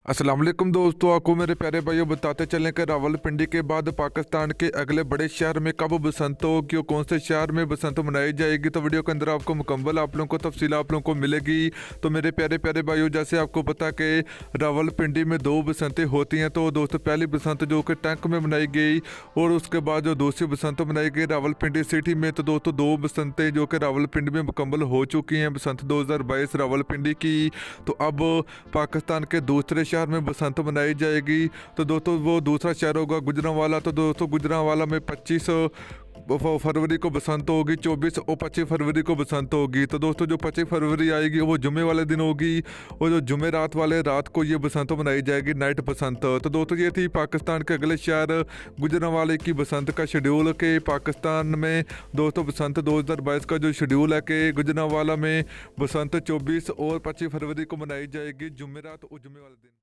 अस्सलाम वालेकुम दोस्तों, आपको मेरे प्यारे भाइयों बताते चलें कि रावलपिंडी के बाद पाकिस्तान के अगले बड़े शहर में कब बसंत होगी और कौन से शहर में बसंत मनाई जाएगी। तो वीडियो के अंदर आपको मुकम्मल आप लोगों को तफसील आप लोगों को मिलेगी। तो मेरे प्यारे प्यारे भाइयों, जैसे आपको पता कि रावलपिंडी में दो बसंतें होती हैं। तो दोस्तों, पहली बसंत जो कि टैंक में मनाई गई और उसके बाद जो दूसरी बसंत मनाई गई रावलपिंडी सिटी में। तो दोस्तों, दो बसंतें जो कि रावलपिंडी में मुकम्मल हो चुकी हैं, बसंत 2022 रावलपिंडी की। तो अब पाकिस्तान के दूसरे शहर में बसंत मनाई जाएगी। तो दोस्तों, वो दूसरा शहर होगा गुजरांवाला। तो दोस्तों, गुजरांवाला में 25 फरवरी को बसंत होगी, 24 और 25 फरवरी को बसंत होगी। तो दोस्तों, जो 25 फरवरी आएगी वो जुमे वाले दिन होगी और जो जुमे रात वाले रात को ये बसंत मनाई जाएगी, नाइट बसंत। तो दोस्तों, ये थी पाकिस्तान के अगले शहर गुजरांवाले की बसंत का शेड्यूल के पाकिस्तान में दोस्तों बसंत 2022 का जो शेड्यूल है कि गुजरांवाला में बसंत 24 और 25 फरवरी को मनाई जाएगी, जुमेरात और जुमे वाले दिन।